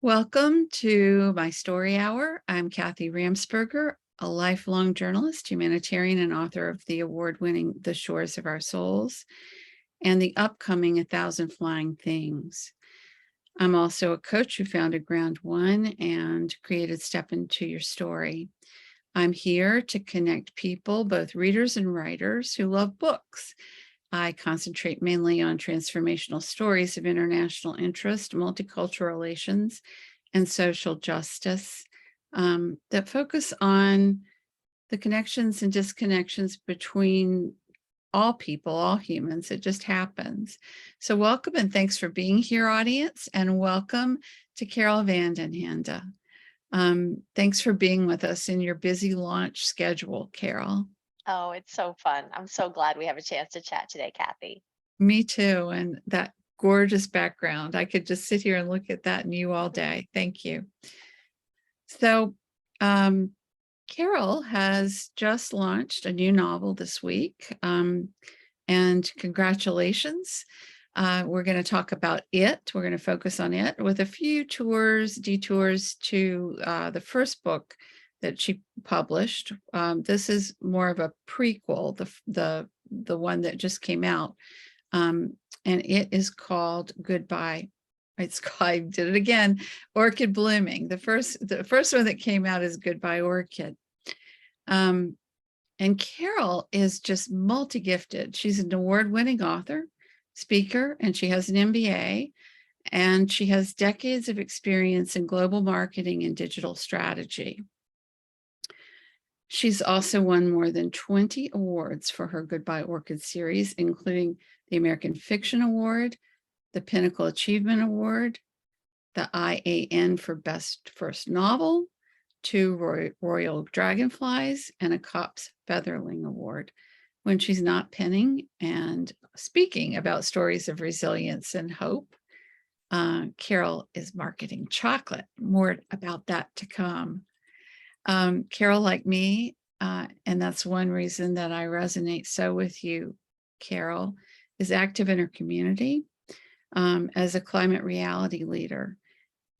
Welcome to my story hour. I'm Kathy Ramsperger, a lifelong journalist, humanitarian, and author of the award-winning The Shores of Our Souls and the upcoming A Thousand Flying Things. I'm also a coach who founded Ground One and created Step Into Your Story. I'm here to connect people, both readers and writers, who love books. I concentrate mainly on transformational stories of international interest, multicultural relations, and social justice that focus on the connections and disconnections between all people, all humans. It just happens. So welcome and thanks for being here, audience, and welcome to Carol Vanden Hende. Thanks for being with us in your busy launch schedule, Carol. Oh, it's so fun. I'm so glad we have a chance to chat today, Kathy. Me too. And that gorgeous background. I could just sit here and look at that and you all day. Thank you. So, Carol has just launched a new novel this week. And congratulations. We're going to talk about it. We're going to focus on it with a few detours to the first book that she published. This is more of a prequel, the one that just came out, and it is called Goodbye. I did it again. Orchid Blooming. The first one that came out is Goodbye Orchid. And Carol is just multi-gifted. She's an award-winning author, speaker, and she has an MBA, and she has decades of experience in global marketing and digital strategy. She's also won more than 20 awards for her Goodbye Orchid series, including the American Fiction Award, the Pinnacle Achievement Award, the IAN for Best First Novel, 2 Royal Dragonflies, and a Kopp's Featherling Award. When she's not penning and speaking about stories of resilience and hope, Carol is marketing chocolate. More about that to come. Carol, like me, and that's one reason that I resonate so with you, Carol, is active in her community as a climate reality leader.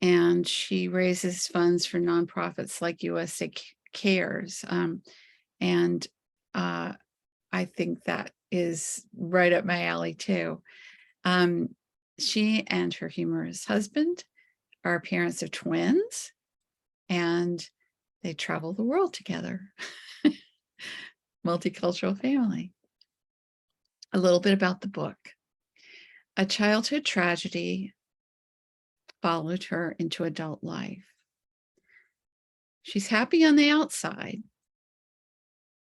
And she raises funds for nonprofits like USA Cares. And I think that is right up my alley too. She and her humorous husband are parents of twins, and they travel the world together. Multicultural family. A little bit about the book. A childhood tragedy followed her into adult life. She's happy on the outside,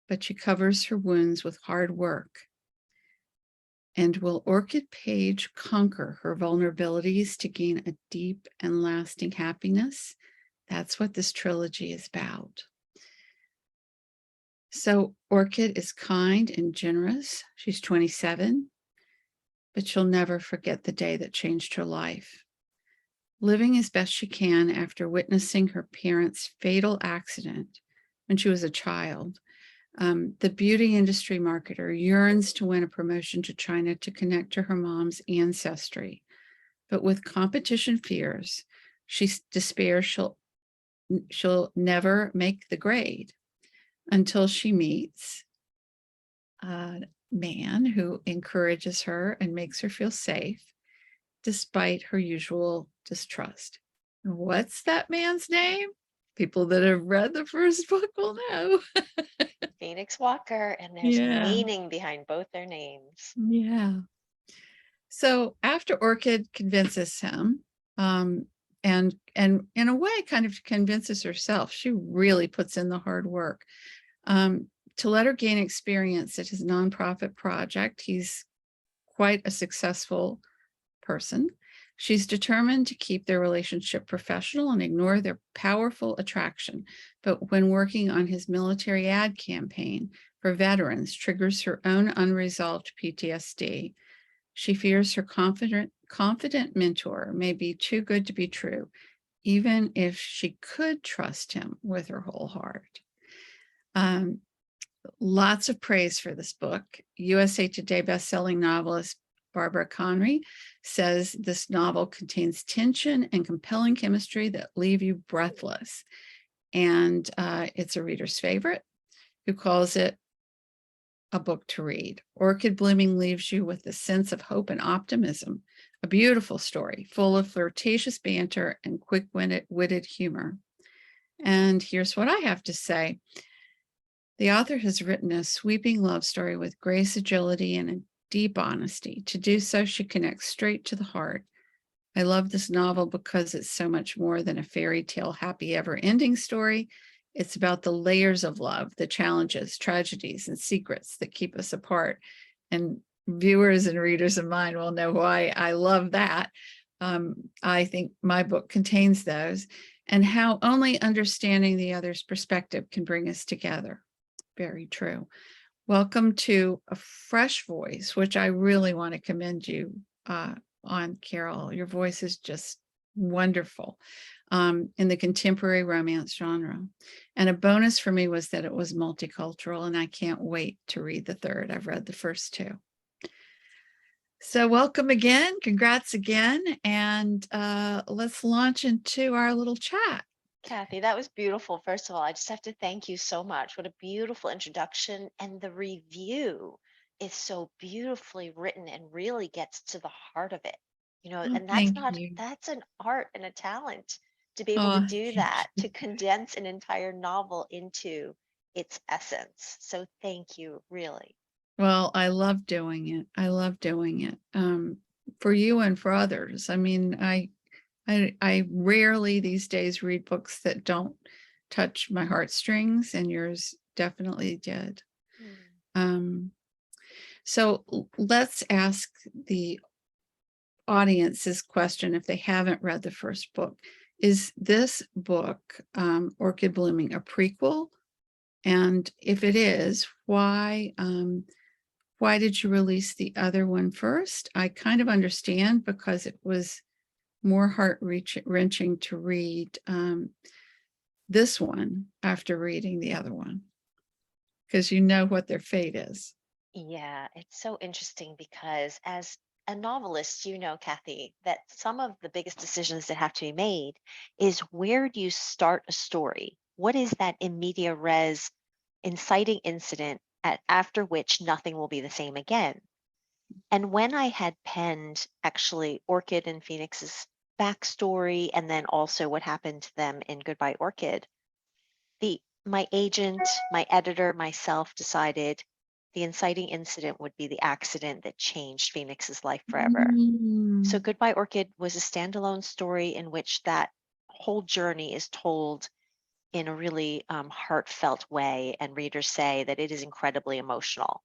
but she covers her wounds with hard work. And will Orchid Page conquer her vulnerabilities to gain a deep and lasting happiness? That's what this trilogy is about. So Orchid is kind and generous. She's 27, but she'll never forget the day that changed her life. Living as best she can after witnessing her parents' fatal accident when she was a child, the beauty industry marketer yearns to win a promotion to China to connect to her mom's ancestry. But with competition fears, she despairs she'll never make the grade until she meets a man who encourages her and makes her feel safe despite her usual distrust. What's that man's name? People that have read the first book will know. Phoenix Walker, and there's Yeah. meaning behind both their names. Yeah. So after Orchid convinces him, and in a way kind of convinces herself, she really puts in the hard work to let her gain experience at his nonprofit project. He's quite a successful person. She's determined to keep their relationship professional and ignore their powerful attraction. But when working on his military ad campaign for veterans triggers her own unresolved PTSD, she fears her confident mentor may be too good to be true, even if she could trust him with her whole heart. Lots of praise for this book. USA Today bestselling novelist Barbara Conry says this novel contains tension and compelling chemistry that leave you breathless. And it's a reader's favorite, who calls it a book to read. Orchid Blooming leaves you with a sense of hope and optimism, a beautiful story full of flirtatious banter and quick-witted humor. And here's what I have to say. The author has written a sweeping love story with grace, agility, and a deep honesty. To do so, she connects straight to the heart. I love this novel because it's so much more than a fairy tale, happy ever-ending story. It's about the layers of love, the challenges, tragedies, and secrets that keep us apart. And viewers and readers of mine will know why I love that. I think my book contains those, and how only understanding the other's perspective can bring us together. Very true. Welcome to a fresh voice, which I really want to commend you on, Carol. Your voice is just wonderful in the contemporary romance genre. And a bonus for me was that it was multicultural, and I can't wait to read the third. I've read the first two. So welcome again. Congrats again. And let's launch into our little chat. Kathy, that was beautiful. First of all, I just have to thank you so much. What a beautiful introduction. And the review is so beautifully written and really gets to the heart of it. Oh, And thank you. that's an art and a talent to be able to Oh, do thank that, you. to condense an entire novel into its essence. So thank you, really. Well, I love doing it. I love doing it for you and for others. I mean, I rarely these days read books that don't touch my heartstrings, and yours definitely did. So let's ask the audience this question if they haven't read the first book. Is this book, Orchid Blooming, a prequel? And if it is, why did you release the other one first? I kind of understand, because it was more heart-wrenching to read this one after reading the other one, because you know what their fate is. Yeah, it's so interesting because as a novelist, Kathy, that some of the biggest decisions that have to be made is, where do you start a story? What is that in media res inciting incident after which nothing will be the same again? And when I had penned actually Orchid and Phoenix's backstory, and then also what happened to them in Goodbye Orchid, my agent, my editor, myself decided the inciting incident would be the accident that changed Phoenix's life forever. So Mm. Goodbye Orchid was a standalone story in which that whole journey is told in a really heartfelt way, and readers say that it is incredibly emotional.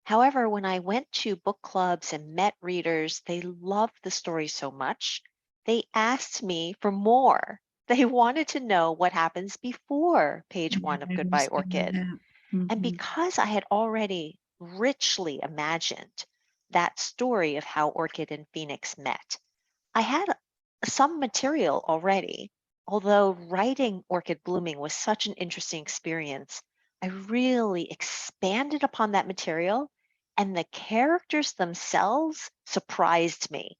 However, when I went to book clubs and met readers, they loved the story so much, they asked me for more. They wanted to know what happens before page Yeah, one of I Goodbye understand Orchid. that. And Mhm. because I had already richly imagined that story of how Orchid and Phoenix met, I had some material already. Although writing Orchid Blooming was such an interesting experience, I really expanded upon that material, and the characters themselves surprised me.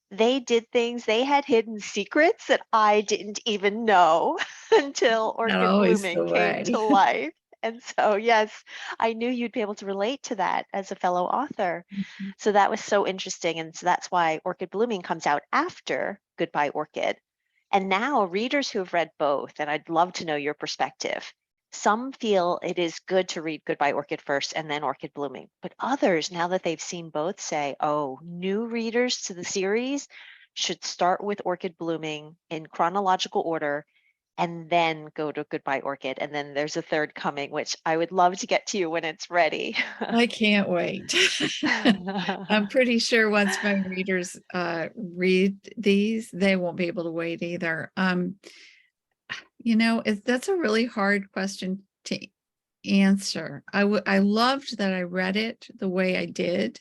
They did things, they had hidden secrets that I didn't even know until Not Orchid always Blooming the came way. to life. And so, yes, I knew you'd be able to relate to that as a fellow author. Mhm. So that was so interesting. And so that's why Orchid Blooming comes out after Goodbye Orchid. And now readers who have read both, and I'd love to know your perspective. Some feel it is good to read Goodbye Orchid first and then Orchid Blooming. But others, now that they've seen both, say, oh, new readers to the series should start with Orchid Blooming in chronological order and then go to Goodbye Orchid. And then there's a third coming, which I would love to get to you when it's ready. I can't wait. I'm pretty sure once my readers read these, they won't be able to wait either. That's a really hard question to answer. I loved that I read it the way I did,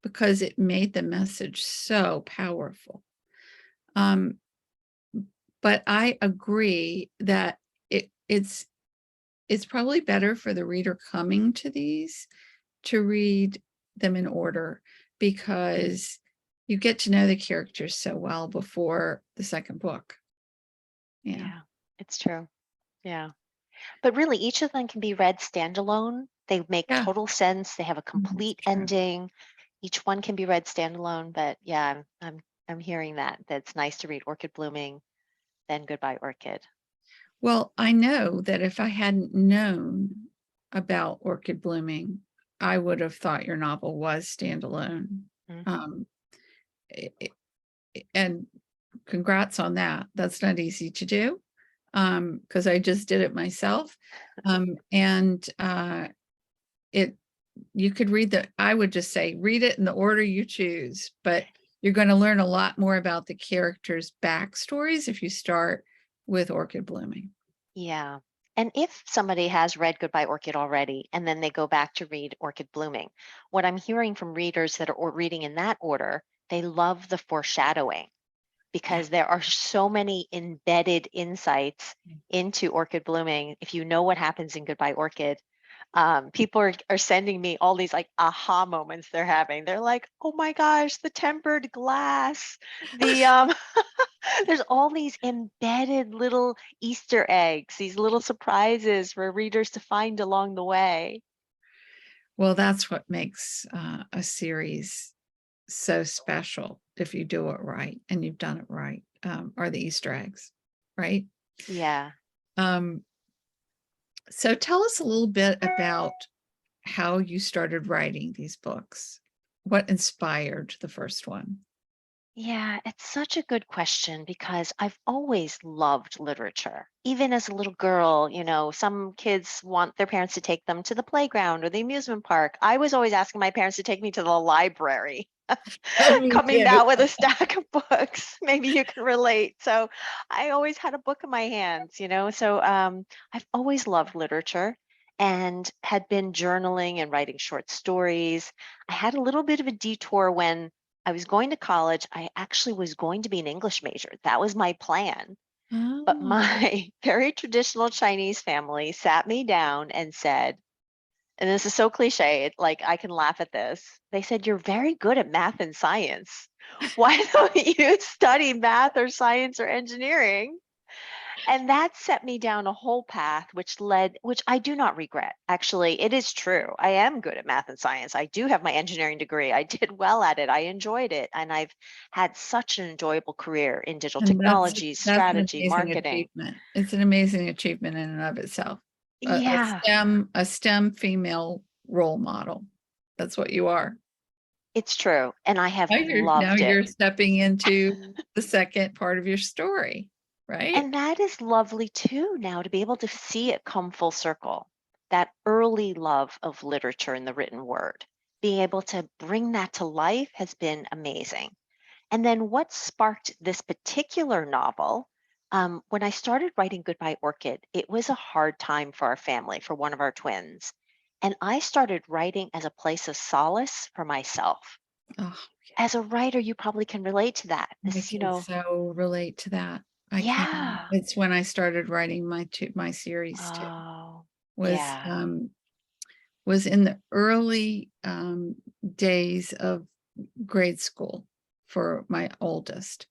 because it made the message so powerful. But I agree that it's probably better for the reader coming to these to read them in order, because you get to know the characters so well before the second book. Yeah. Yeah, it's true. Yeah. But really, each of them can be read standalone. They make Yeah. total sense. They have a That's complete true. ending. Each one can be read standalone. But yeah, I'm hearing that. That's nice to read Orchid Blooming, then Goodbye Orchid. Well, I know that if I hadn't known about Orchid Blooming, I would have thought your novel was standalone. Hmm. Um, i- i- and congrats on that. That's not easy to do, because I just did it myself. And it you could read I would just say read it in the order you choose, but you're going to learn a lot more about the characters' backstories if you start with Orchid Blooming. Yeah. And if somebody has read Goodbye Orchid already and then they go back to read Orchid Blooming, what I'm hearing from readers that are reading in that order, they love the foreshadowing Yeah. because there are so many embedded insights into Orchid Blooming. If you know what happens in Goodbye Orchid, people are sending me all these like aha moments they're having. They're like, oh my gosh, the tempered glass, the there's all these embedded little Easter eggs, these little surprises for readers to find along the way. Well, that's what makes a series so special if you do it right and you've done it right, are the Easter eggs, right? Yeah. Um, so tell us a little bit about how you started writing these books. What inspired the first one? Yeah, it's such a good question because I've always loved literature. Even as a little girl, some kids want their parents to take them to the playground or the amusement park. I was always asking my parents to take me to the library, Oh, me coming too. down with a stack of books. Maybe you can relate. So I always had a book in my hands. So I've always loved literature and had been journaling and writing short stories. I had a little bit of a detour when I was going to college. I actually was going to be an English major. That was my plan. But Oh, my very traditional Chinese family sat me down and said, and this is so cliche, like I can laugh at this. They said, you're very good at math and science. Why don't you study math or science or engineering? And that set me down a whole path which I do not regret. Actually, it is true. I am good at math and science. I do have my engineering degree. I did well at it. I enjoyed it. And I've had such an enjoyable career in digital and technology, that's an strategy, amazing marketing. achievement. It's an amazing achievement in and of itself. Yeah, A STEM female role model. That's what you are. it's true. And I have Now loved it. you're stepping into the second part of your story, right? And that is lovely too now to be able to see it come full circle. That early love of literature and the written word. Being able to bring that to life has been amazing. And then what sparked this particular novel? When I started writing Goodbye Orchid, it was a hard time for our family, for one of our twins. And I started writing as a place of solace for myself. Oh, As a writer, you probably can relate to that. I This, can so relate to that. I can. yeah. It's when I started writing my series too. Oh, Was yeah. was in the early days of grade school for my oldest.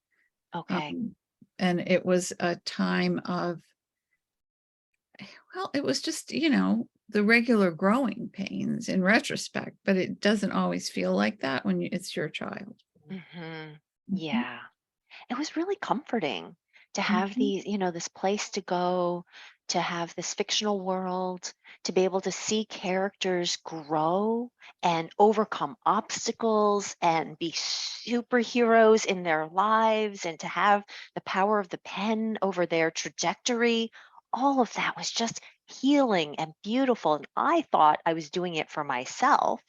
Okay. Um, and it was a time of, well, it was just, the regular growing pains in retrospect, but it doesn't always feel like that when it's your child. Hmm. Mhm, Yeah. It was really comforting to have mhm, this place to go, to have this fictional world, to be able to see characters grow and overcome obstacles and be superheroes in their lives and to have the power of the pen over their trajectory. All of that was just healing and beautiful. And I thought I was doing it for myself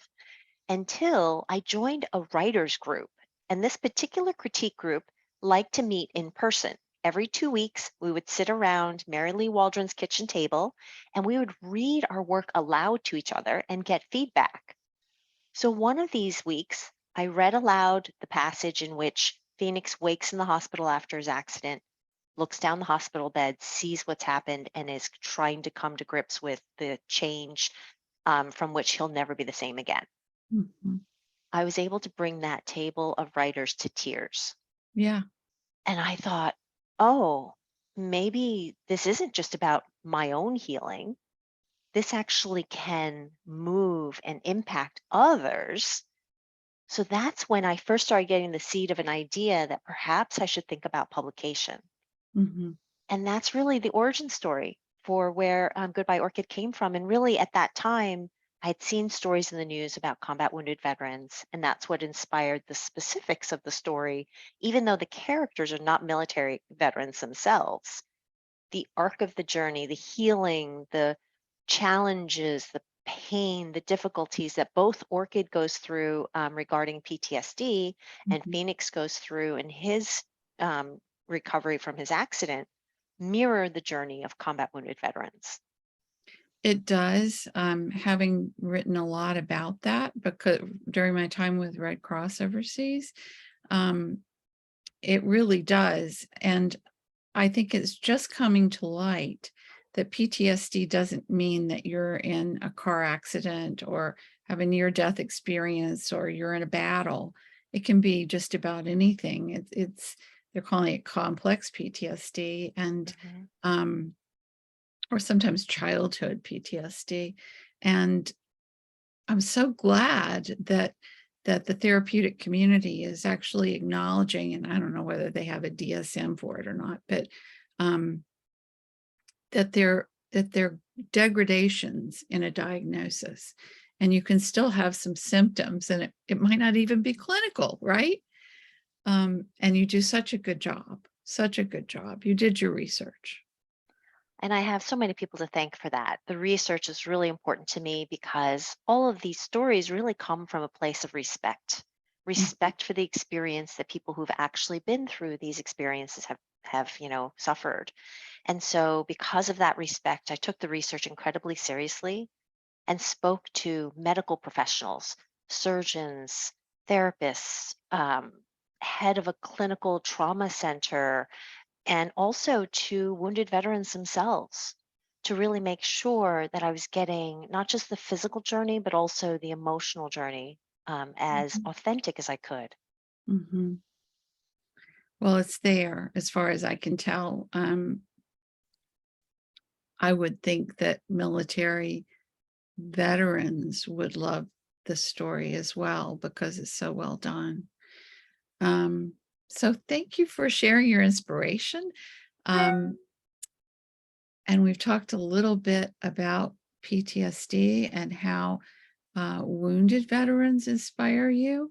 until I joined a writers group. And this particular critique group liked to meet in person. Every 2 weeks, we would sit around Mary Lee Waldron's kitchen table and we would read our work aloud to each other and get feedback. So one of these weeks, I read aloud the passage in which Phoenix wakes in the hospital after his accident, looks down the hospital bed, sees what's happened, and is trying to come to grips with the change from which he'll never be the same again. mhm. I was able to bring that table of writers to tears. Yeah. And I thought, oh, maybe this isn't just about my own healing. This actually can move and impact others. So that's when I first started getting the seed of an idea that perhaps I should think about publication. Hmm. And that's really the origin story for where Goodbye Orchid came from. And really, at that time, I had seen stories in the news about combat wounded veterans, and that's what inspired the specifics of the story, even though the characters are not military veterans themselves. The arc of the journey, the healing, the challenges, the pain, the difficulties that both Orchid goes through regarding PTSD and Hmm. Phoenix goes through in his um, recovery from his accident mirror the journey of combat wounded veterans. It does. Having written a lot about that because during my time with Red Cross overseas, um, it really does. And I think it's just coming to light that PTSD doesn't mean that you're in a car accident or have a near death experience or you're in a battle. It can be just about anything. It's they're calling it complex PTSD and Mhm. um, or sometimes childhood PTSD. And I'm so glad that the therapeutic community is actually acknowledging, and I don't know whether they have a DSM for it or not, but um, that they're degradations in a diagnosis. And you can still have some symptoms, and it might not even be clinical, right? And you do such a good job, such a good job. You did your research. And I have so many people to thank for that. The research is really important to me because all of these stories really come from a place of respect. Mhm. Respect for the experience that people who've actually been through these experiences have suffered. And so because of that respect, I took the research incredibly seriously and spoke to medical professionals, surgeons, therapists, head of a clinical trauma center, and also to wounded veterans themselves to really make sure that I was getting not just the physical journey, but also the emotional journey as Mhm. authentic as I could. Mhm. Well, it's there as far as I can tell. I would think that military veterans would love the story as well because it's so well done. Um, so thank you for sharing your inspiration. Um, and we've talked a little bit about PTSD and how wounded veterans inspire you.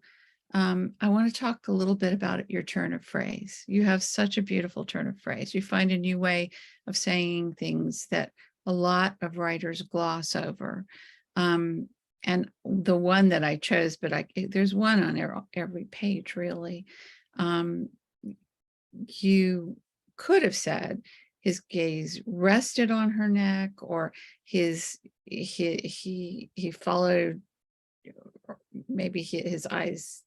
I want to talk a little bit about your turn of phrase. You have such a beautiful turn of phrase. You find a new way of saying things that a lot of writers gloss over. Um, and the one that I chose, but there's one on every page really. Um, you could have said his gaze rested on her neck, or he followed, or maybe his eyes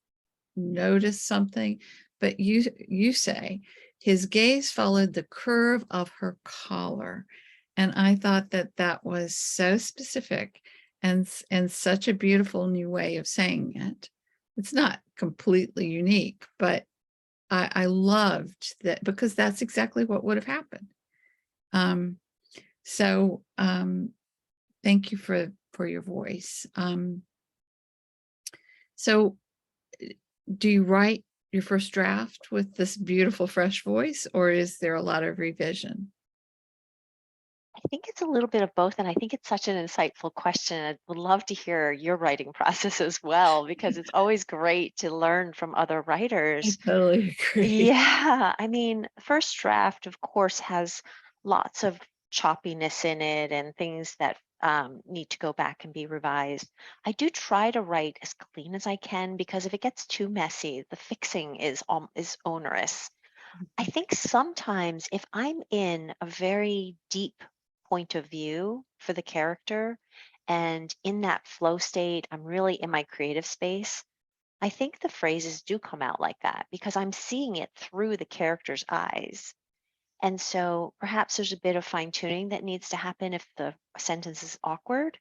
noticed something, but you say his gaze followed the curve of her collar, and I thought that that was so specific and such a beautiful new way of saying it. It's not completely unique, but I loved that because that's exactly what would have happened. Um, so thank you for your voice. So do you write your first draft with this beautiful fresh voice, or is there a lot of revision? I think it's a little bit of both, and I think it's such an insightful question. I would love to hear your writing process as well, because it's always great to learn from other I writers. totally agree. Yeah, I mean, first draft, of course, has lots of choppiness in it and things that need to go back and be revised. I do try to write as clean as I can because if it gets too messy, the fixing is onerous. I think sometimes if I'm in a very deep point of view for the character and in that flow state, I'm really in my creative space. I think the phrases do come out like that because I'm seeing it through the character's eyes. And so perhaps there's a bit of fine tuning that needs to happen if the sentence is awkward.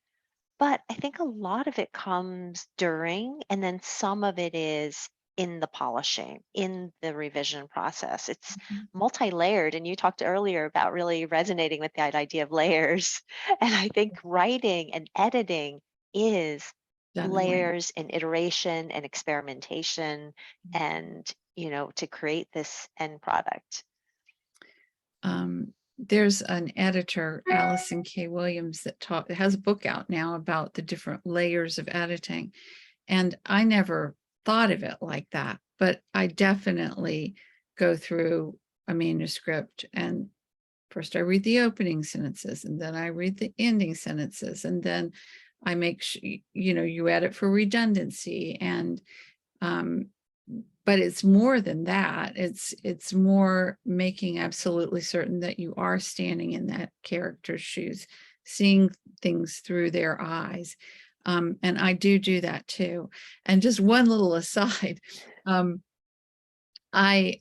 But I think a lot of it comes during, and then some of it is in the polishing, in the revision process. It's Mhm. multi-layered. And you talked earlier about really resonating with that idea of layers. And I think writing and editing is Done in layers. layers and iteration and experimentation and, to create this end product. There's an editor, Allison K. Williams, that has a book out now about the different layers of editing. And I never thought of it like that, but I definitely go through a manuscript, and first I read the opening sentences, and then I read the ending sentences, and then I make sure, you edit for redundancy. And um, but it's more than that. It's more making absolutely certain that you are standing in that character's shoes, seeing things through their eyes. And I do that too. And just one little aside, um, I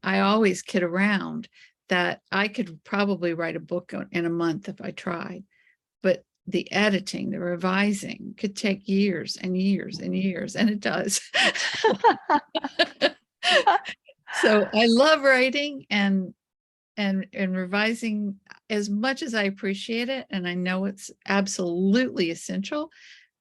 always kid around that I could probably write a book in a month if I tried, but the editing, the revising could take years and years and years, and it does. So I love writing and revising as much as I appreciate it, and I know it's absolutely essential.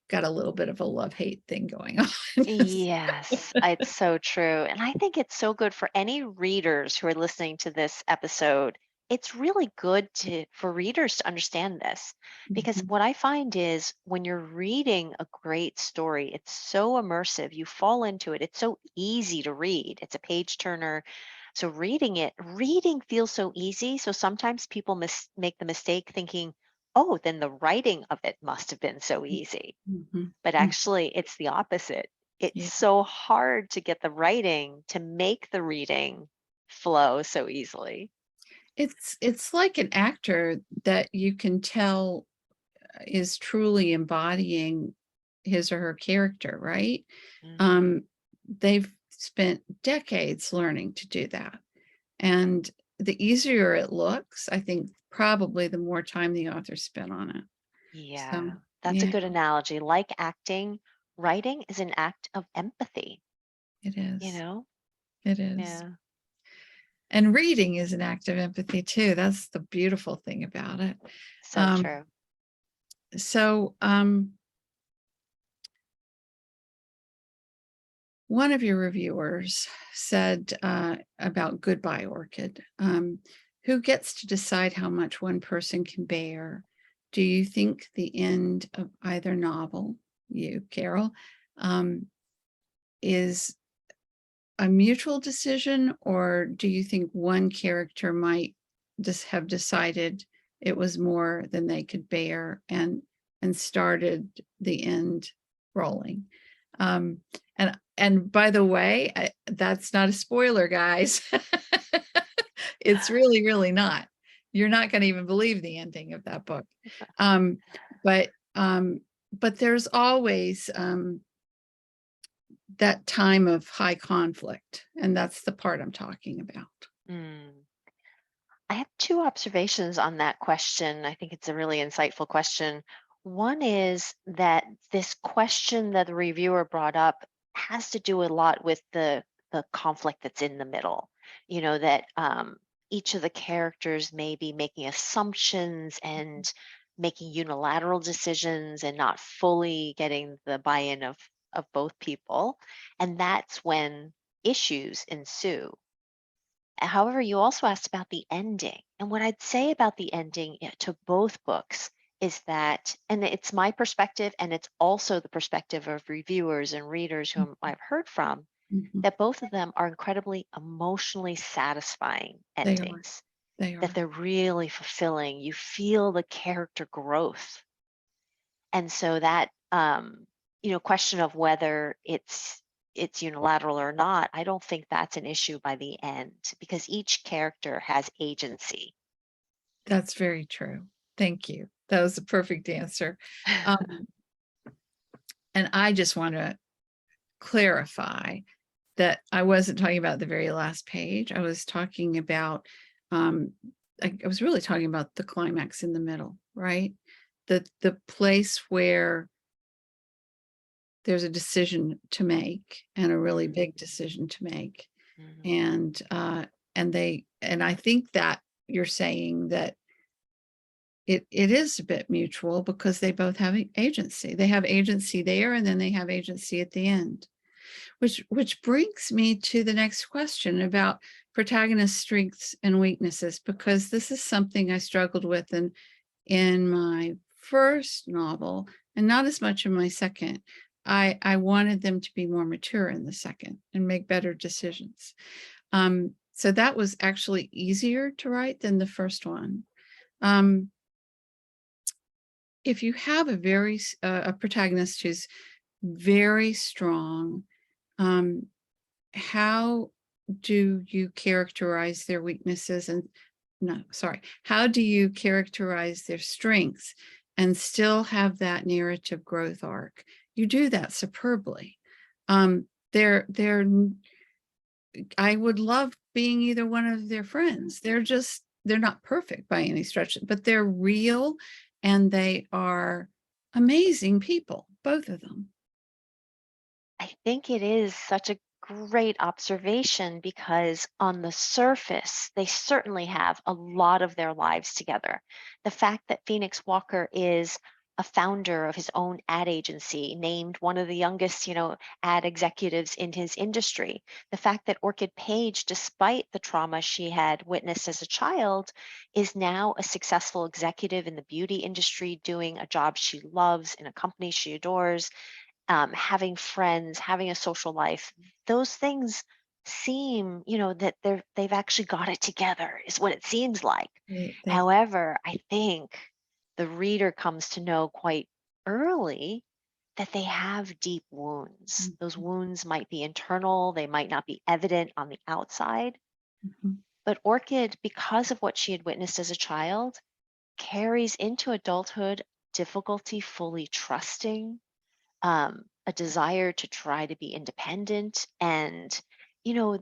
Got a little bit of a love-hate thing going on. Yes, it's so true. And I think it's so good for any readers who are listening to this episode. It's really good for readers to understand this because Mhm. what I find is when you're reading a great story, it's so immersive. You fall into it. It's so easy to read. It's a page turner. So reading feels so easy. So sometimes people make the mistake thinking, oh, then the writing of it must have been so easy, Mhm. but Mm. actually it's the opposite. It's Yeah. so hard to get the writing to make the reading flow so easily. It's like an actor that you can tell is truly embodying his or her character, right? Mhm. Um, they've spent decades learning to do that. And the easier it looks, I think probably the more time the author spent on it. So, Yeah, that's a yeah, good analogy. Like acting, writing is an act of empathy, it you is. know? It is. Yeah, And reading is an act of empathy too. That's the beautiful thing about it. so Um, true. so, one of your reviewers said about Goodbye Orchid, who gets to decide how much one person can bear? Do you think the end of either novel, you, Carol, um, is a mutual decision, or do you think one character might just have decided it was more than they could bear and started the end rolling? Um, and by the way, that's not a spoiler, guys. It's really, really not. You're not going to even believe the ending of that book. Um, but but there's always that time of high conflict, and that's the part I'm talking about. Mm. I have two observations on that question. I think it's a really insightful question. One is that this question that the reviewer brought up has to do a lot with the conflict that's in the middle. That each of the characters may be making assumptions and making unilateral decisions and not fully getting the buy-in of both people, and that's when issues ensue. However, you also asked about the ending. And what I'd say about the ending to both books is that, and it's my perspective, and it's also the perspective of reviewers and readers whom I've heard from, Mhm. that both of them are incredibly emotionally satisfying They are. endings, They that are. they're really fulfilling. You feel the character growth. And so that question of whether it's unilateral or not, I don't think that's an issue by the end because each character has agency. That's very true. Thank you. That was a perfect answer. Um, and I just want to clarify that I wasn't talking about the very last page. I was talking about, I was really talking about the climax in the middle, right? the place where there's a decision to make, and a really Mhm, big decision to make. mhm. And I think that you're saying that it is a bit mutual, because they both have agency. They have agency there, and then they have agency at the end. Which brings me to the next question about protagonist strengths and weaknesses, because this is something I struggled with in my first novel, and not as much in my second. I wanted them to be more mature in the second and make better decisions. So that was actually easier to write than the first one. Um, if you have a protagonist who's very strong, um, how do you characterize their weaknesses, and no, sorry, how do you characterize their strengths and still have that narrative growth arc? You do that superbly. They're I would love being either one of their friends. They're not perfect by any stretch, but they're real, and they are amazing people, both of them. I think it is such a great observation because on the surface, they certainly have a lot of their lives together. The fact that Phoenix Walker is a founder of his own ad agency, named one of the youngest, ad executives in his industry. The fact that Orchid Page, despite the trauma she had witnessed as a child, is now a successful executive in the beauty industry, doing a job she loves in a company she adores, having friends, having a social life, those things seem, that they've actually got it together, is what it seems like. They However, I think the reader comes to know quite early that they have deep wounds. Those Mhm, wounds might be internal, they might not be evident on the outside. mhm, But Orchid, because of what she had witnessed as a child, carries into adulthood difficulty fully trusting, a desire to try to be independent. And,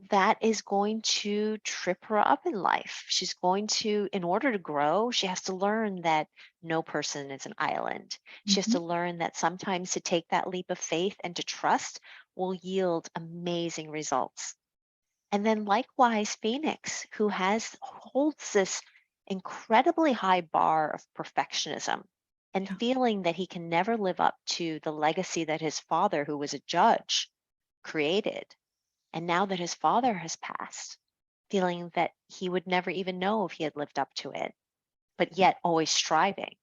that is going to trip her up in life. She's going to, in order to grow, she has to learn that no person is an island. She has to mhm. learn that sometimes to take that leap of faith and to trust will yield amazing results. And then likewise, Phoenix, who holds this incredibly high bar of perfectionism and Yeah. feeling that he can never live up to the legacy that his father, who was a judge, created. And now that his father has passed, feeling that he would never even know if he had lived up to it, but yet always striving.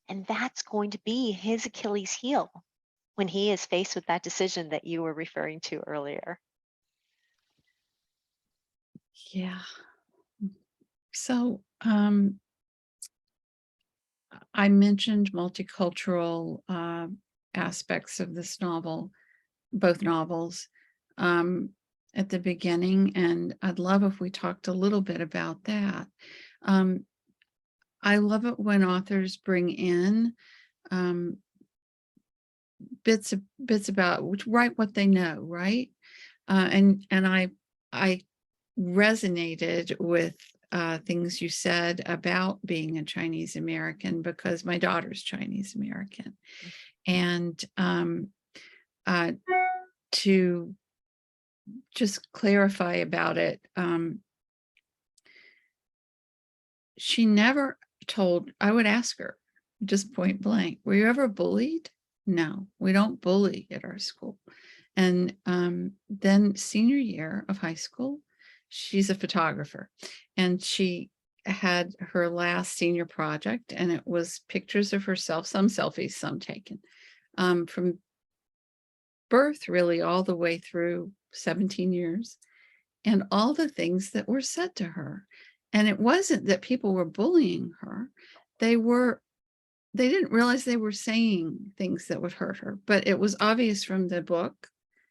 And that's going to be his Achilles heel when he is faced with that decision that you were referring to earlier. Yeah. So, I mentioned multicultural aspects of this novel, both novels, um, at the beginning, and I'd love if we talked a little bit about that. Um, I love it when authors bring in um, bits about write what they know, right? And I resonated with things you said about being a Chinese American, because my daughter's Chinese American, and uh, to just clarify about it, she never told. I would ask her just point blank, "Were you ever bullied?" No, we don't bully at our school. And then senior year of high school, she's a photographer, and she had her last senior project, and it was pictures of herself, some selfies, some taken from birth, really, all the way through 17 years, and all the things that were said to her. And it wasn't that people were bullying her. They were they didn't realize they were saying things that would hurt her, but it was obvious from the book,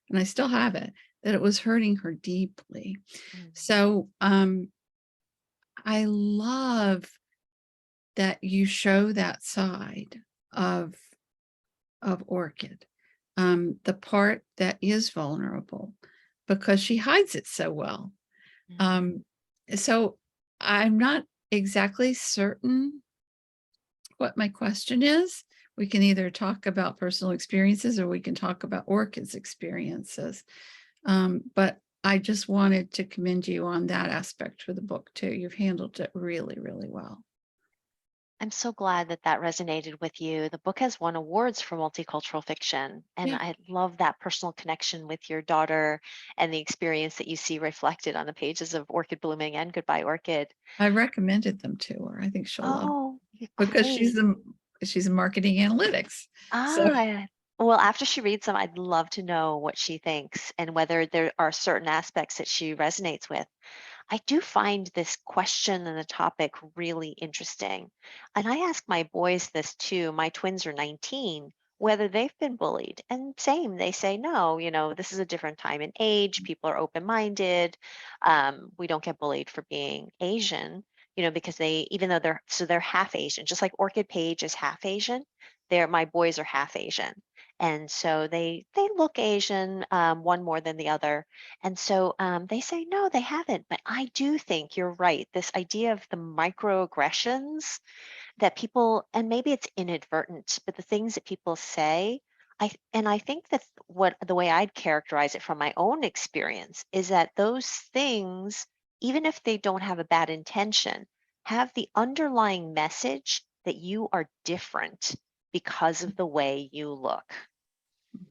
and I still have it, that it was hurting her deeply. Mm, So I love that you show that side of Orchid, the part that is vulnerable, because she hides it so well. mm, Um, so I'm not exactly certain what my question is. We can either talk about personal experiences or we can talk about orchids experiences. But I just wanted to commend you on that aspect for the book too. You've handled it really, really well. I'm so glad that that resonated with you. The book has won awards for multicultural fiction, and Yeah, I love that personal connection with your daughter and the experience that you see reflected on the pages of Orchid Blooming and Goodbye Orchid. I recommended them to her. I think she'll love Oh, because great. she's in marketing analytics. So Ah, well, after she reads them, I'd love to know what she thinks and whether there are certain aspects that she resonates with. I do find this question and the topic really interesting. And I ask my boys this too. My twins are 19, whether they've been bullied. And same, they say, no, this is a different time and age. People are open minded. We don't get bullied for being Asian, because even though they're half Asian, just like Orchid Page is half Asian, my boys are half Asian. And so they look Asian, one more than the other, and so they say, no, they haven't. But I do think you're right. This idea of the microaggressions that people, and maybe it's inadvertent, but the things that people say, and I think that the way I'd characterize it from my own experience is that those things, even if they don't have a bad intention, have the underlying message that you are different because of the way you look.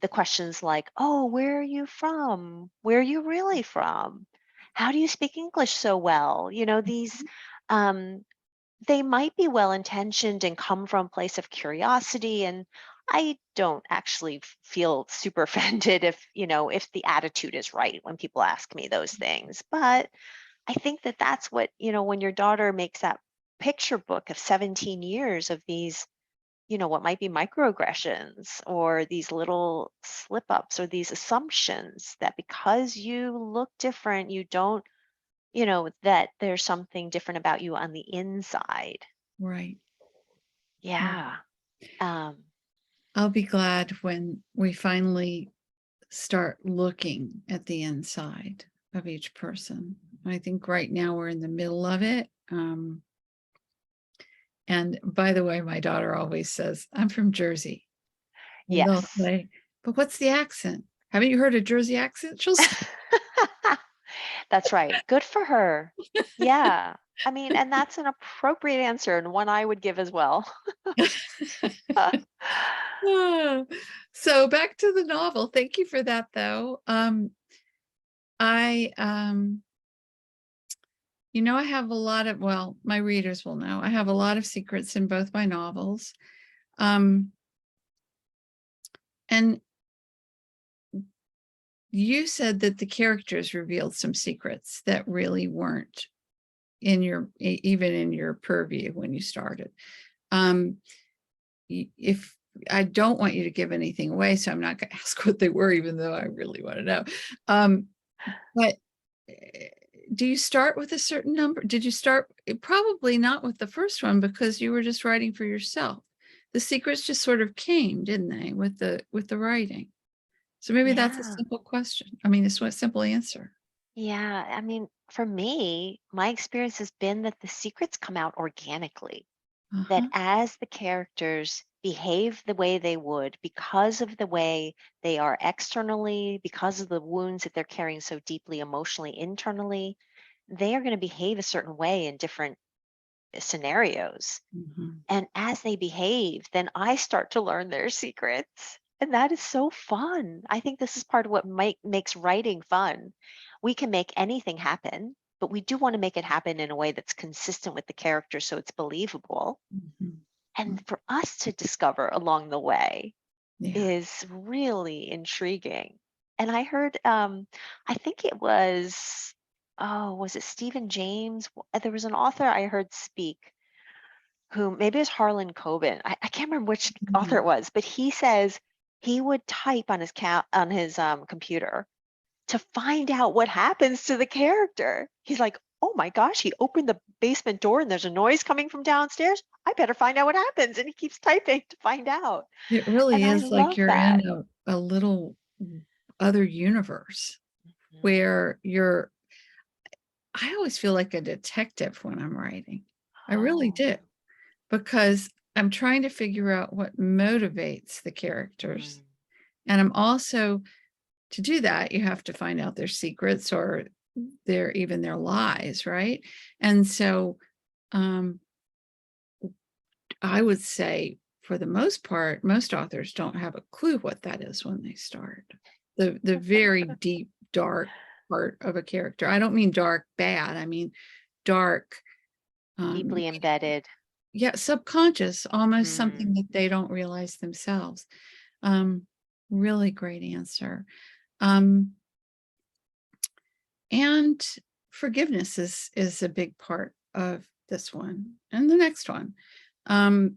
The questions like, oh, where are you from? Where are you really from? How do you speak English so well? These, um, they might be well intentioned and come from a place of curiosity. And I don't actually feel super offended if the attitude is right when people ask me those things. But I think that that's what, when your daughter makes that picture book of 17 years of these, what might be microaggressions or these little slip ups or these assumptions that because you look different, you don't, that there's something different about you on the inside. right. Right. Yeah. Um, I'll be glad when we finally start looking at the inside of each person. I think right now we're in the middle of it. And by the way, my daughter always says, I'm from Jersey. And they'll yes. say, but what's the accent? Haven't you heard a Jersey accent? She'll say, That's right. Good for her. Yeah. I mean, and that's an appropriate answer and one I would give as well. "Ah." So back to the novel. Thank you for that, though. I, I have a lot of, well, my readers will know, I have a lot of secrets in both my novels. Um, and you said that the characters revealed some secrets that really weren't even in your purview when you started. Um, if I don't want you to give anything away, so I'm not going to ask what they were, even though I really want to know. But do you start with a certain number? Did you start probably not with the first one because you were just writing for yourself? The secrets just sort of came, didn't they, with the writing? So maybe that's a Yeah. simple question. I mean, it's a simple answer. Yeah. I mean, for me, my experience has been that the secrets come out organically, that Uh-huh. as the characters behave the way they would because of the way they are externally, because of the wounds that they're carrying so deeply emotionally internally, they are going to behave a certain way in different scenarios. Mhm. And as they behave, then I start to learn their secrets. And that is so fun. I think this is part of what makes writing fun. We can make anything happen, but we do want to make it happen in a way that's consistent with the character so it's believable. Mhm. And for us to discover along the way Yeah. is really intriguing. And I heard, I think it was, oh, was it Stephen James? There was an author I heard speak who maybe it was Harlan Coben. I can't remember which author Mhm. it was, but he says he would type on his computer to find out what happens to the character. He's like, "Oh my gosh, he opened the basement door and there's a noise coming from downstairs. I better find out what happens." And he keeps typing to find out. It And really I is like love you're that. in a little other universe Mhm. where I always feel like a detective when I'm writing. I really Oh, do, because I'm trying to figure out what motivates the characters. Mm, And I'm also, to do that, you have to find out their secrets or their lies, right? And so um, I would say, for the most part, most authors don't have a clue what that is when they start. The very deep, dark part of a character. I don't mean dark bad. I mean dark, um, deeply embedded. yeah, subconscious, almost something Mm, that they don't realize themselves. Um, really great answer. Um, and forgiveness is a big part of this one and the next one. Um,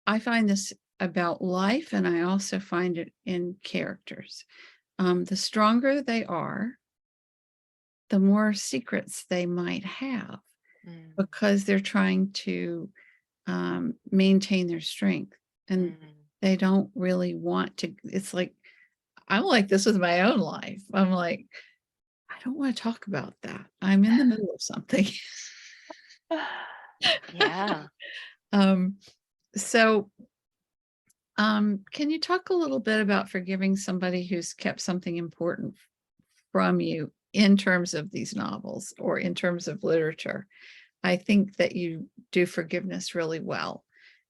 I find this about life, and I also find it in characters. The stronger they are, the more secrets they might have mm, because they're trying to maintain their strength, and mm. they don't really want to. It's like, I'm like this with my own life. I'm like, I don't want to talk about that. I'm in the middle of something. Yeah. um, so can you talk a little bit about forgiving somebody who's kept something important from you in terms of these novels or in terms of literature? I think that you do forgiveness really well.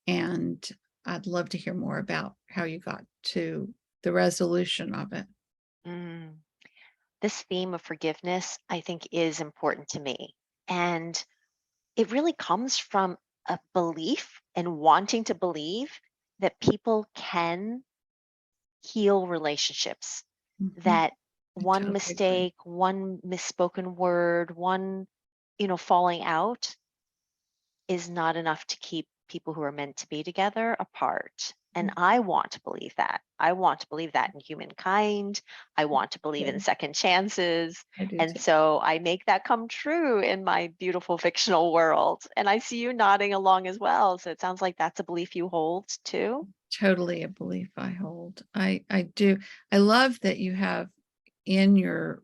And I'd love to hear more about how you got to the resolution of it. Mm. This theme of forgiveness, I think, is important to me. And it really comes from a belief and wanting to believe that people can heal relationships, Mhm. that I one totally agree. mistake, one misspoken word, one, falling out is not enough to keep people who are meant to be together apart. And Mhm. I want to believe that. I want to believe that in humankind. I want to believe in Yeah, second chances. I do And too. so I make that come true in my beautiful fictional world. And I see you nodding along as well. So it sounds like that's a belief you hold too. Totally a belief I hold. I do. I love that you have in your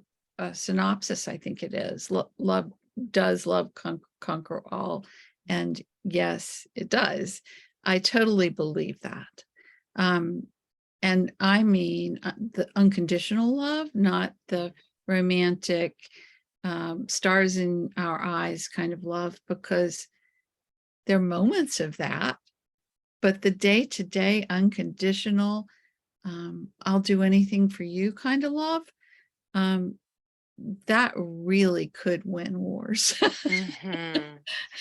synopsis, I think it is, love does love conquer all. And yes, it does. I totally believe that. Um, and I mean the unconditional love, not the romantic, stars in our eyes kind of love, because there are moments of that. But the day to day, unconditional, I'll do anything for you kind of love, um, that really could win wars. Hmm.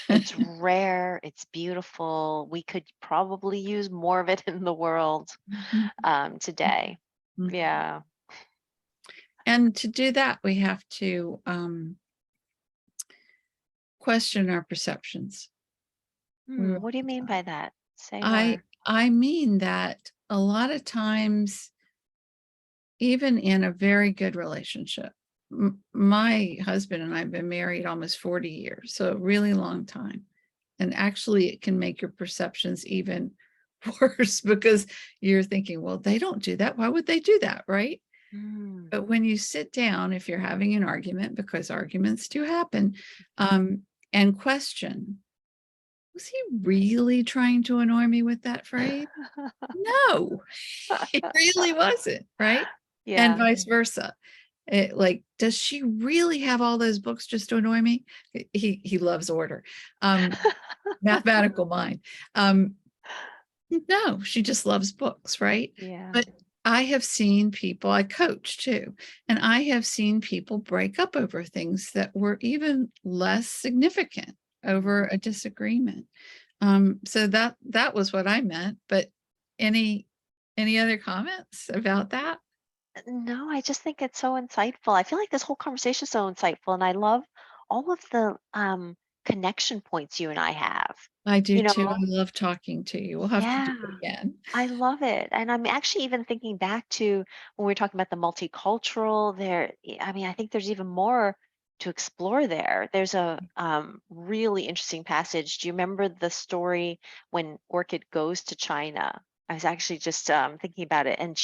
It's rare. It's beautiful. We could probably use more of it in the world Mhm, today. mhm. Yeah. And to do that, we have to question our perceptions. We Hmm, really what do you mean do. by that? Say I more. I mean that a lot of times, even in a very good relationship, my husband and I have been married almost 40 years, so a really long time. And actually, it can make your perceptions even worse because you're thinking, well, they don't do that. Why would they do that? Right. Mm. But when you sit down, if you're having an argument, because arguments do happen, um, and question, was he really trying to annoy me with that phrase? No, it really wasn't, right? And Yeah. vice versa. Like, does she really have all those books just to annoy me? He loves order. Mathematical mind. Um, no, she just loves books, right? Yeah. But I have seen people, I coach too, and I have seen people break up over things that were even less significant over Mm. a disagreement. So that was what I meant. But any any other comments about that? No, I just think it's so insightful. I feel like this whole conversation is so insightful, and I love all of the connection points you and I have. I do You too. I know, love talking to you. We'll have to do yeah. it again. I love it. And I'm actually even thinking back to when we were talking about the multicultural there. I mean, I think there's even more to explore there. There's a really interesting passage. Do you remember the story when Orchid goes to China? I was actually just thinking about it. And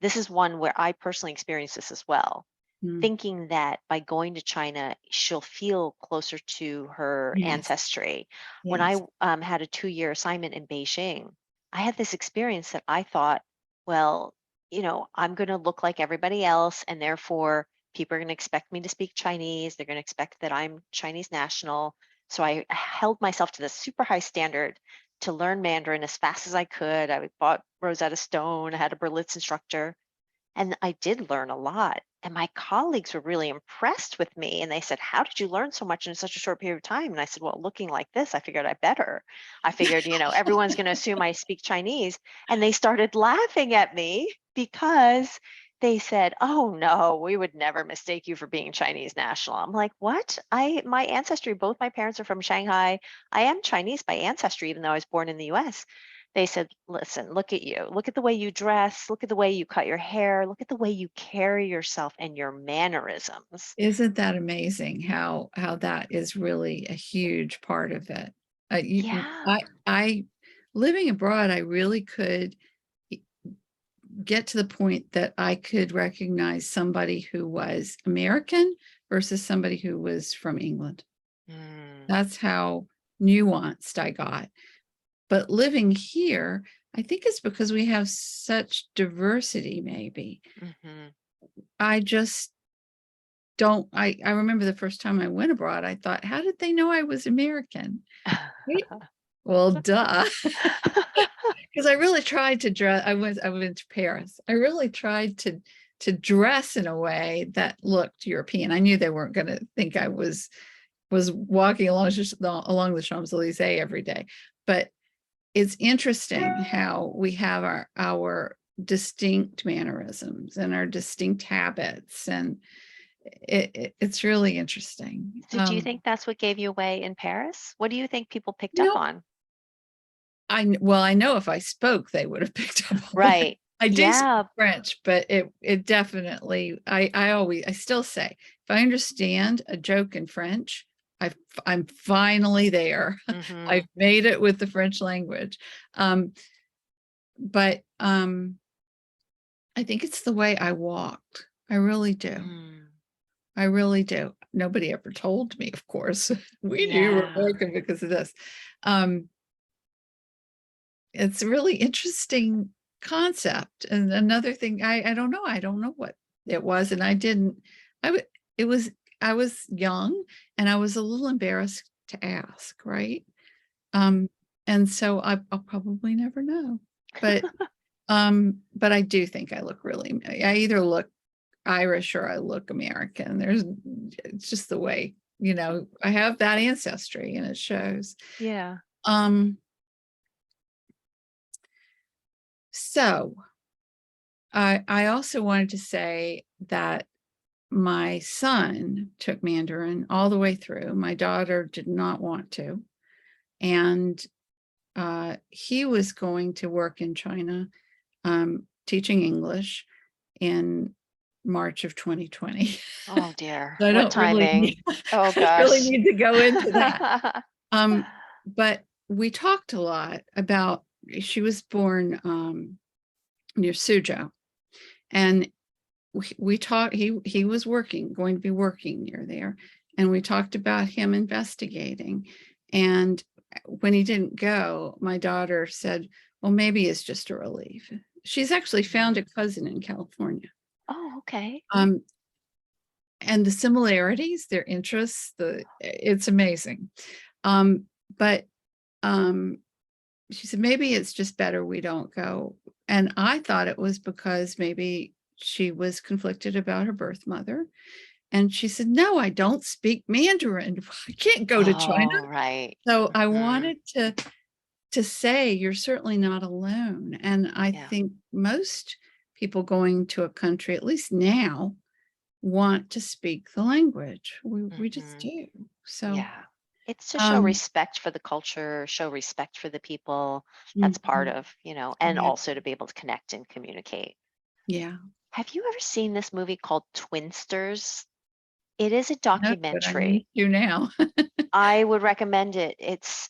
this is one where I personally experienced this as well. Mm. thinking that by going to China, she'll feel closer to her Yes. ancestry. When I Yes. had a 2-year assignment in Beijing, I had this experience that I thought, well, I'm going to look like everybody else, and therefore people are going to expect me to speak Chinese. They're going to expect that I'm Chinese national. So I held myself to this super high standard to learn Mandarin as fast as I could. I bought Rosetta Stone, I had a Berlitz instructor, and I did learn a lot. And my colleagues were really impressed with me. And they said, "How did you learn so much in such a short period of time?" And I said, "Well, looking like this, I figured I better. I figured, everyone's going to assume I speak Chinese." And they started laughing at me because they said, "Oh, no, we would never mistake you for being Chinese national." I'm like, "What? My ancestry, both my parents are from Shanghai. I am Chinese by ancestry, even though I was born in the US." They said, "Listen, look at you. Look at the way you dress. Look at the way you cut your hair. Look at the way you carry yourself and your mannerisms." Isn't that amazing how that is really a huge part of it? Yeah. I living abroad, I really could get to the point that I could recognize somebody who was American versus somebody who was from England. Mm, That's how nuanced I got. But living here, I think it's because we have such diversity, maybe. mhm. I just don't I remember the first time I went abroad, I thought, how did they know I was American? Right? Well, duh. Because I really tried to dress. I went to Paris. I really tried to dress in a way that looked European. I knew they weren't going to think I was walking along the Champs-Elysees every day. But it's interesting how we have our distinct mannerisms and our distinct habits, and it's really interesting. So do you think that's what gave you away in Paris? What do you think people picked You up know, on? well, I know if I spoke, they would have picked up on it. Right. I do speak Yeah. French, but it definitely I still say if I understand a joke in French, I'm finally there. I've Mhm. made it with the French language. Um, but I think it's the way I walked. I really do. Mm. I really do. Nobody ever told me, of course. We knew you were Yeah. American because of this. Um, it's a really interesting concept. And another thing, I don't know. I don't know what it was. And I didn't, I would, it was, I was young and I was a little embarrassed to ask, right? Um, and so I'll probably never know. But but I do think I look really, I either look Irish or I look American. It's just the way, I have that ancestry and it shows. Yeah. Um, so I also wanted to say that my son took Mandarin all the way through. My daughter did not want to. And he was going to work in China, teaching English in March of 2020. Oh dear. I What don't really need, timing? Oh I don't really gosh. need to go into that. But we talked a lot about, she was born near Suzhou, and we talked, he was going to be working near there, and we talked about him investigating. And when he didn't go, my daughter said, well, maybe it's just a relief. She's actually found Mhm. a cousin in California. Oh, okay. Um, and the similarities, their interests, it's amazing. Um, but um, she said, maybe it's just better we don't go. And I thought it was because maybe she was conflicted about her birth mother. And she said, no, I don't speak Mandarin. I can't go to China. Oh, right. So I Mhm. wanted to say you're certainly not alone. And I Yeah. think most people going to a country, at least now, want to speak the language. We just Mhm. do. So Yeah. It's to show um respect for the culture, show respect for the people. That's part mhm, of, and yeah, also to be able to connect and communicate. yeah. Have you ever seen this movie called Twinsters? It is a No, but I need documentary. to now. I would recommend it. It's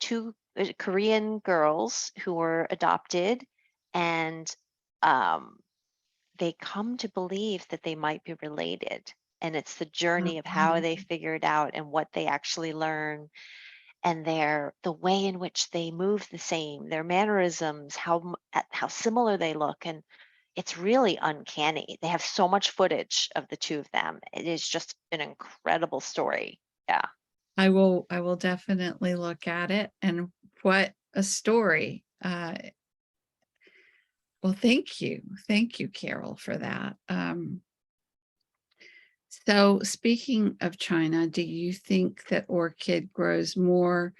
two Korean girls who were adopted, and um, they come to believe that they might be related. And it's the journey of how Mhm. they figure it out and what they actually learn, and the way in which they move the same, their mannerisms, how similar they look, and it's really uncanny. They have so much footage of the two of them. It is just an incredible story. Yeah. I will definitely look at it, and what a story. Well, thank you. Thank you, Carol, for that. So speaking of China, do you think that orchid grows more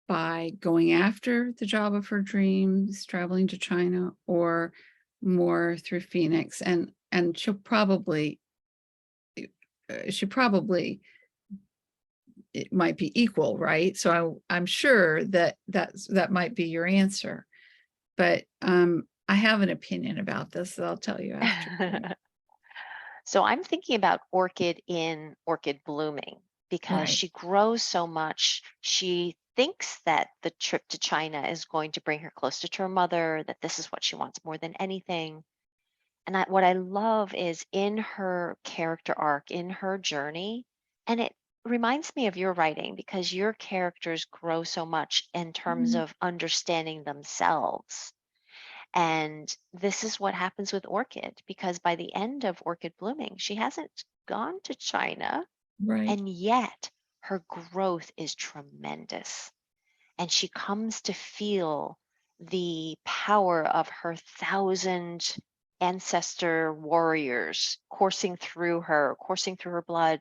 by going after the job of her dreams, traveling to China, or more through Phoenix? And she probably it might be equal, right? So I'm sure that might be your answer. But I have an opinion about this that I'll tell you after. So I'm thinking about orchid in orchid blooming because Right. she grows so much. She thinks that the trip to China is going to bring her closer to her mother, that this is what she wants more than anything. And what I love is in her character arc, in her journey, and it reminds me of your writing because your characters grow so much in terms Mhm. of understanding themselves. And this is what happens with Orchid because by the end of Orchid blooming, she hasn't gone to China, Right. and yet her growth is tremendous, and she comes to feel the power of her thousand ancestor warriors coursing through her blood,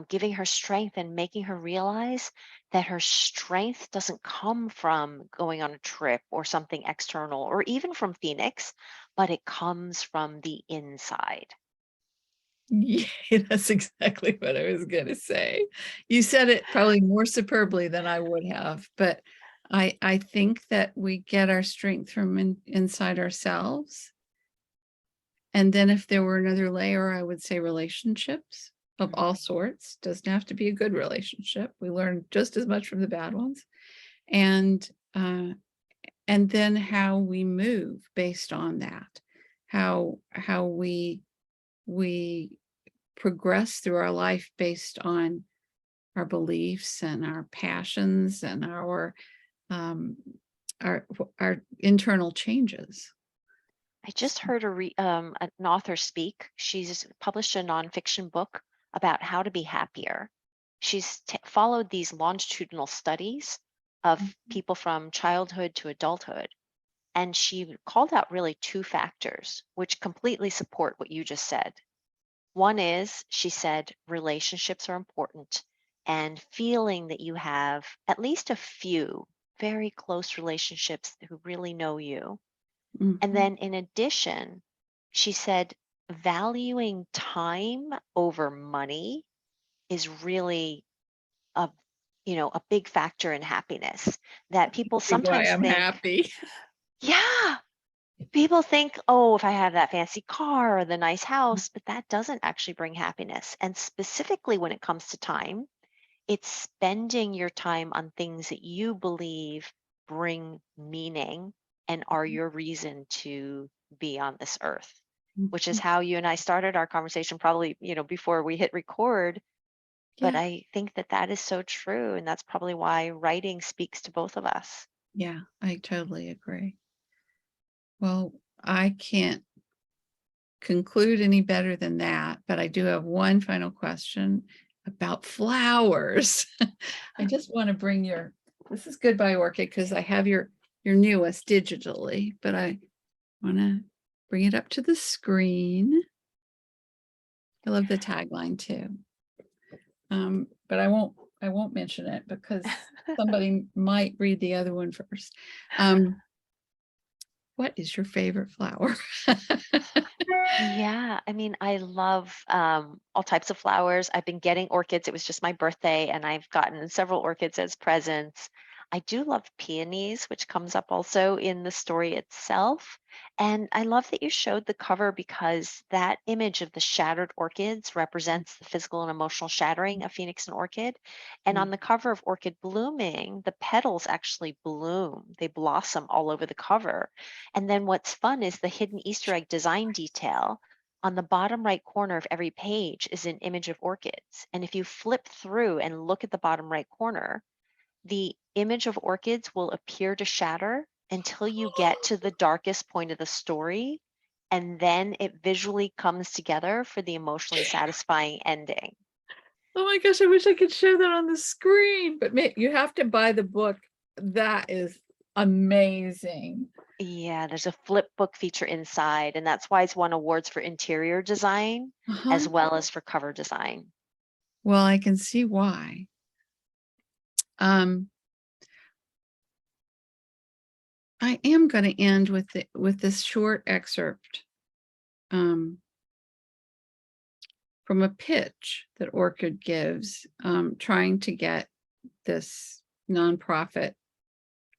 giving her strength and making her realize that her strength doesn't come from going on a trip or something external or even from Phoenix, but it comes from the inside. Yeah, that's exactly what I was going to say. You said it probably more superbly than I would have, but I think that we get our strength from inside ourselves. And then if there were another layer, I would say relationships of all Mhm. sorts. Doesn't have to be a good relationship. We learn just as much from the bad ones. And uh, and then how we move based on that, how we progress through our life based on our beliefs and our passions and um, our internal changes. I just heard an author speak. She's published a nonfiction book about how to be happier. She's followed these longitudinal studies of people from childhood to adulthood. And she called out really two factors, which completely support what you just said. One is, she said, relationships are important, and feeling that you have at least a few very close relationships who really know you. And Mhm. then in addition, she said valuing time over money is really a a big factor in happiness, that people Why sometimes I'm think, happy. yeah, people think, oh, if I have that fancy car or the nice house, but that doesn't actually bring happiness. And specifically when it comes to time, it's spending your time on things that you believe bring meaning and are your reason to be on this earth, which is Mhm. how you and I started our conversation probably, before we hit record. But Yeah, I think that that is so true. And that's probably why writing speaks to both of us. yeah, I totally agree. Well, I can't conclude any better than that, but I do have one final question about flowers. I just want to bring this is Goodbye Orchid because I have your newest digitally, but I want to bring it up to the screen. I love the tagline too. But I won't mention it because somebody might read the other one first. What is your favorite flower? Yeah, I mean, I love all types of flowers. I've been getting orchids. It was just my birthday, and I've gotten several orchids as presents. I do love peonies, which comes up also in the story itself. And I love that you showed the cover because that image of the shattered orchids represents the physical and emotional shattering of Phoenix and Orchid. And Yeah. on the cover of Orchid Blooming, the petals actually bloom, they blossom all over the cover. And then what's fun is the hidden Easter egg design detail. On the bottom right corner of every page is an image of orchids. And if you flip through and look at the bottom right corner, the image of orchids will appear to shatter until you get to the darkest point of the story, and then it visually comes together for the emotionally satisfying ending. Oh my gosh, I wish I could show that on the screen, but you have to buy the book. That is amazing. Yeah, there's a flip book feature inside, and that's why it's won awards for interior design Uh-huh. as well as for cover design. Well, I can see why. Um, I am going to end with this short excerpt um, from a pitch that Orchid gives, trying to get this nonprofit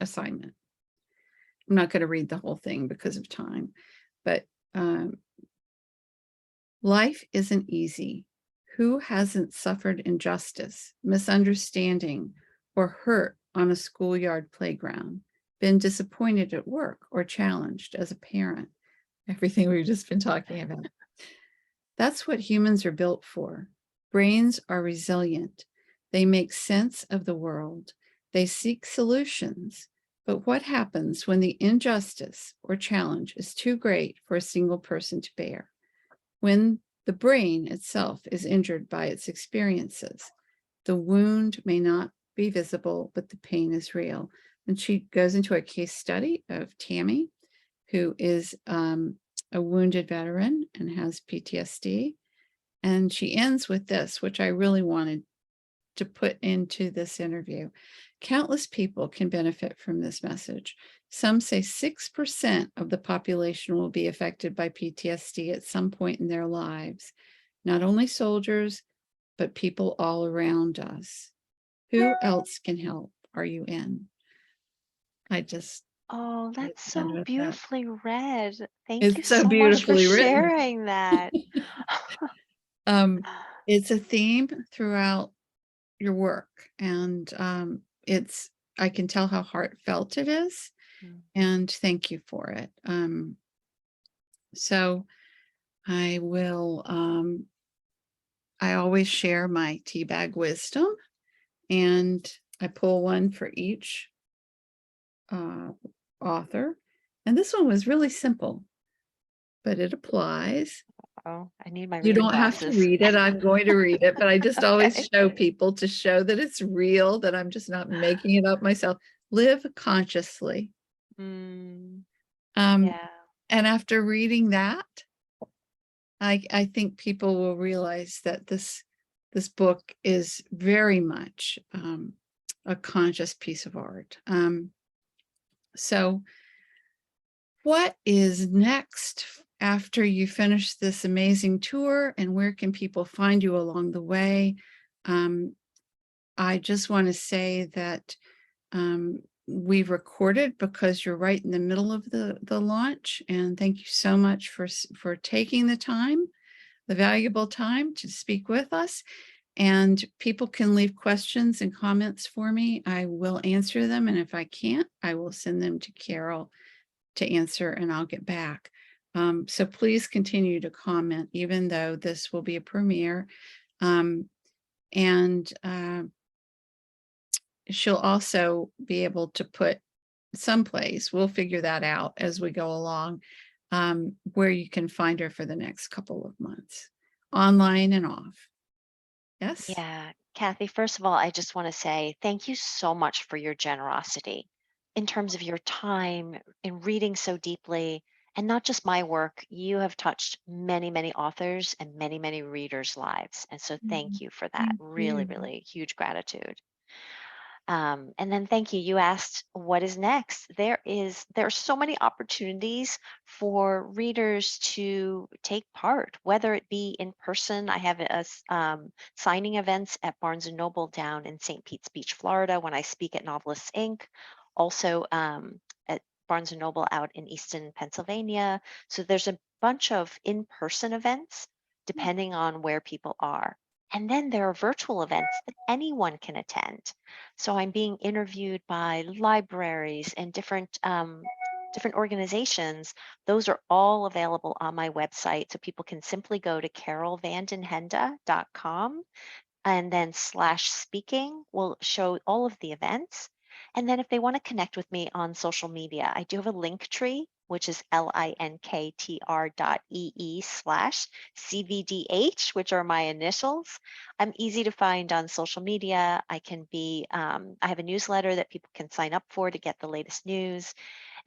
assignment. I'm not going to read the whole thing because of time, but um, life isn't easy. Who hasn't suffered injustice, misunderstanding, or hurt on a schoolyard playground, been disappointed at work or challenged as a parent? Everything we've just been talking about. That's what humans are built for. Brains are resilient. They make sense of the world. They seek solutions. But what happens when the injustice or challenge is too great for a single person to bear? When the brain itself is injured by its experiences, the wound may not be visible, but the pain is real. And she goes into a case study of Tammy, who is a wounded veteran and has PTSD. And she ends with this, which I really wanted to put into this interview. Countless people can benefit from this message. Some say 6% of the population will be affected by PTSD at some point in their lives. Not only soldiers, but people all around us. Who else can help? Are you in? I just Oh, get that's done so with that. beautifully read. Thank you It's so so much for beautifully written. sharing that. Um, it's a theme throughout your work, and it's I can tell how heartfelt it is, Mm. and thank you for it. So I will. I always share my tea bag wisdom, and I pull one for each uh, author. And this one was really simple, but it applies. Oh, I need my You reading don't have to glasses. read it. I'm going to read it, but I just always Okay. show people to show that it's real, that I'm just not making it up myself. Live consciously. Mm, Um, yeah. and after reading that, I think people will realize that this book is very much a conscious piece of art. So what is next after you finish this amazing tour, and where can people find you along the way? Um, I just want to say that we've recorded because you're right in the middle of the launch, and thank you so much for taking the time, the valuable time to speak with us. And people can leave questions and comments for me. I will answer them, and if I can't, I will send them to Carol to answer, and I'll get back. So please continue to comment, even though this will be a premiere. And she'll also be able to put someplace, we'll figure that out as we go along, where you can find her for the next couple of months, online and off. Yes? Yeah. Kathy, first of all, I just want to say thank you so much for your generosity in terms of your time in reading so deeply. And not just my work, you have touched many, many authors and many, many readers' lives. And so thank you for that. Thank Really, you. really huge gratitude. And then thank you. You asked what is next. There are so many opportunities for readers to take part, whether it be in person. I have signing events at Barnes and Noble down in St. Pete's Beach, Florida, when I speak at Novelists Inc. Also at Barnes and Noble out in Easton, Pennsylvania. So there's a bunch of in-person events depending on where people are. And then there are virtual events that anyone can attend. So I'm being interviewed by libraries and different organizations. Those are all available on my website. So people can simply go to carolvandenhende.com and then slash speaking will show all of the events. And then if they want to connect with me on social media, I do have a link tree, which is linktr.ee/CVDH, which are my initials. I'm easy to find on social media. I have a newsletter that people can sign up for to get the latest news.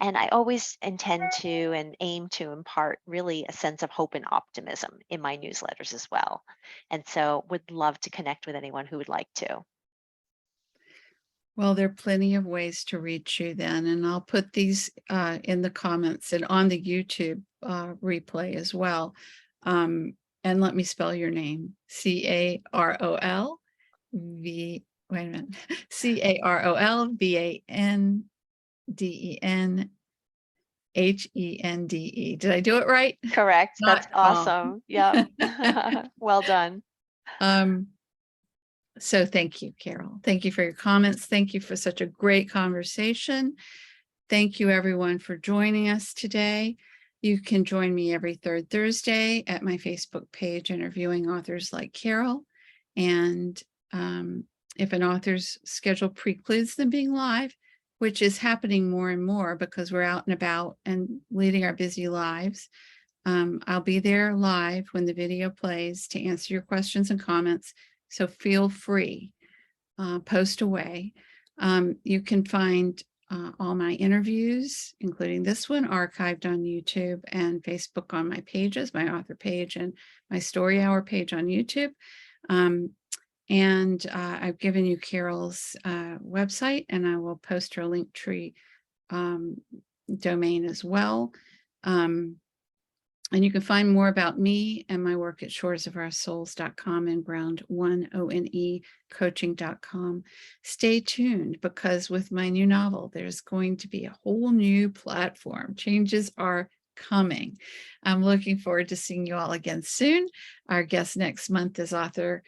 And I always intend to and aim to impart really a sense of hope and optimism in my newsletters as well. And so would love to connect with anyone who would like to. Well, there are plenty of ways to reach you then, and I'll put these in the comments and on the YouTube replay as well. And let me spell your name: Carol V. Wait a minute, CarolVandenHende. Did I do it right? Correct. That's .com. awesome. Yep. Well done. So thank you, Carol. Thank you for your comments. Thank you for such a great conversation. Thank you, everyone, for joining us today. You can join me every third Thursday at my Facebook page, interviewing authors like Carol. And if an author's schedule precludes them being live, which is happening more and more because we're out and about and leading our busy lives, I'll be there live when the video plays to answer your questions and comments. So feel free, post away. You can find all my interviews, including this one, archived on YouTube and Facebook on my pages, my author page and my Story Hour page on YouTube. And I've given you Carol's website, and I will post her Linktree domain as well. And you can find more about me and my work at shoresofoursouls.com and ground1one coaching.com. Stay tuned, because with my new novel, there's going to be a whole new platform. Changes are coming. I'm looking forward to seeing you all again soon. Our guest next month is author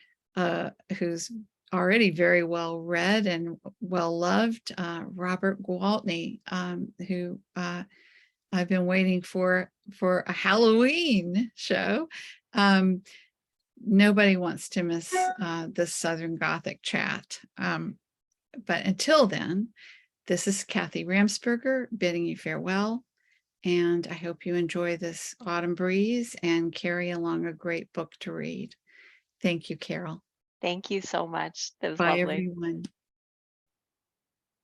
who's already very well read and well loved, Robert Gwaltney, who I've been waiting for a Halloween show. Nobody wants to miss this Southern Gothic chat. But until then, this is Kathy Ramsperger bidding you farewell. And I hope you enjoy this autumn breeze and carry along a great book to read. Thank you, Carol. Thank you so much. That was Bye, lovely. everyone.